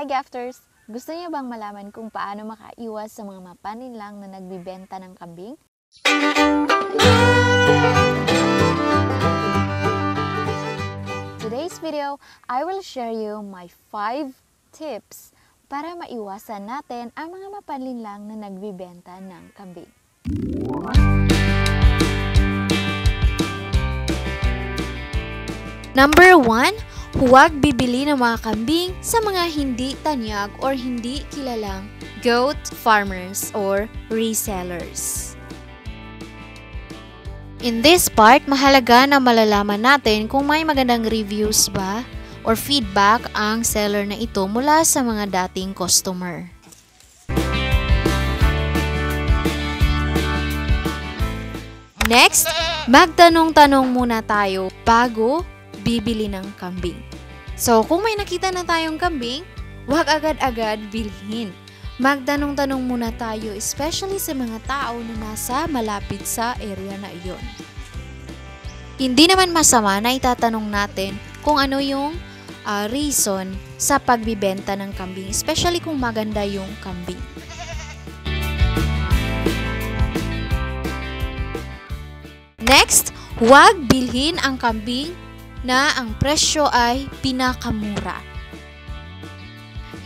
Hi Gafters! Gusto niyo bang malaman kung paano makaiwas sa mga mapaninlang na nagbibenta ng kambing? Today's video, I will share you my 5 tips para maiwasan natin ang mga mapaninlang na nagbibenta ng kambing. Number 1, huwag bibili ng mga kambing sa mga hindi tanyag or hindi kilalang goat farmers or resellers. In this part, mahalaga na malalaman natin kung may magandang reviews ba or feedback ang seller na ito mula sa mga dating customer. Next, magtanong-tanong muna tayo bago bibili ng kambing. So, kung may nakita na tayong kambing, huwag agad-agad bilhin. Magtanong-tanong muna tayo, especially sa mga tao na nasa malapit sa area na iyon. Hindi naman masama na itatanong natin kung ano yung reason sa pagbibenta ng kambing, especially kung maganda yung kambing. Next, huwag bilhin ang kambing na ang presyo ay pinakamura.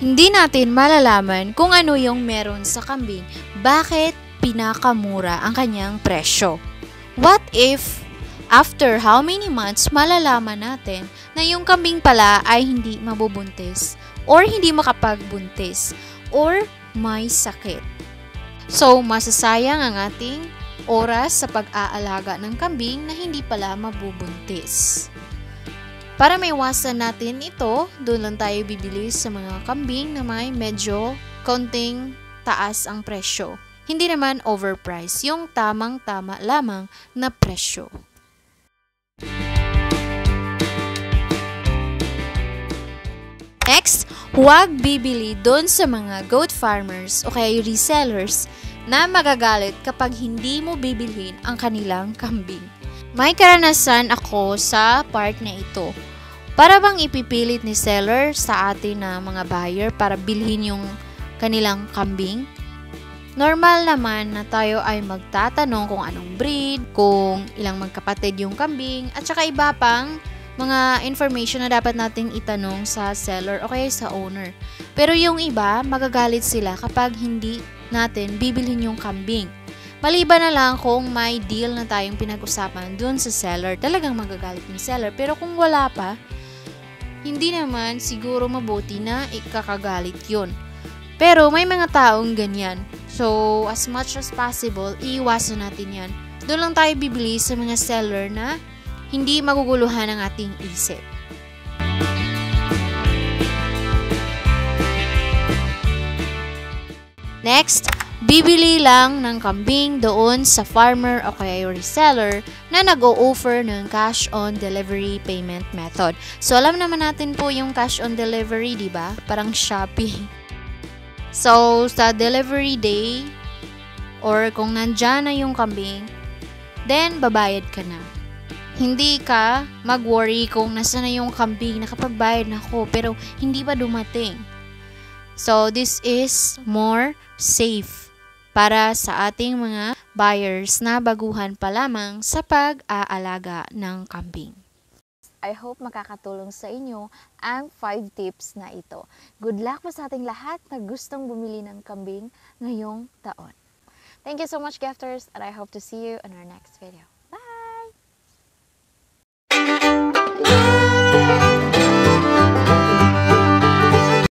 Hindi natin malalaman kung ano yung meron sa kambing, bakit pinakamura ang kanyang presyo. What if, after how many months, malalaman natin na yung kambing pala ay hindi mabubuntis, or hindi makapagbuntis, or may sakit. So, masasayang ang ating oras sa pag-aalaga ng kambing na hindi pala mabubuntis. Para maiwasan natin ito, doon lang tayo bibili sa mga kambing na may medyo konting taas ang presyo. Hindi naman overpriced, yung tamang-tama lamang na presyo. Next, huwag bibili doon sa mga goat farmers o kaya resellers na magagalit kapag hindi mo bibilhin ang kanilang kambing. May karanasan ako sa part na ito. Para bang ipipilit ni seller sa atin na mga buyer para bilhin yung kanilang kambing? Normal naman na tayo ay magtatanong kung anong breed, kung ilang magkapatid yung kambing, at saka iba pang mga information na dapat nating itanong sa seller o kaya sa owner. Pero yung iba, magagalit sila kapag hindi natin bibilhin yung kambing. Maliban na lang kung may deal na tayong pinag-usapan dun sa seller, talagang magagalit yung seller. Pero kung wala pa, hindi naman siguro mabuti na ikakagalit yun. Pero may mga taong ganyan. So, as much as possible, iiwasan natin yan. Doon lang tayo bibili sa mga seller na hindi maguguluhan ang ating isip. Next, bibili lang ng kambing doon sa farmer o kaya reseller na nag-o-offer ng cash on delivery payment method. So, alam naman natin po yung cash on delivery, di ba? Parang Shopee. So, sa delivery day, or kung nandyan na yung kambing, then babayad ka na. Hindi ka mag-worry kung nasa na yung kambing, nakapagbayad na ako, pero hindi pa dumating. So, this is more safe para sa ating mga buyers na baguhan pa lamang sa pag-aalaga ng kambing. I hope makakatulong sa inyo ang 5 tips na ito. Good luck po sa ating lahat na gustong bumili ng kambing ngayong taon. Thank you so much, Gafters, and I hope to see you in our next video.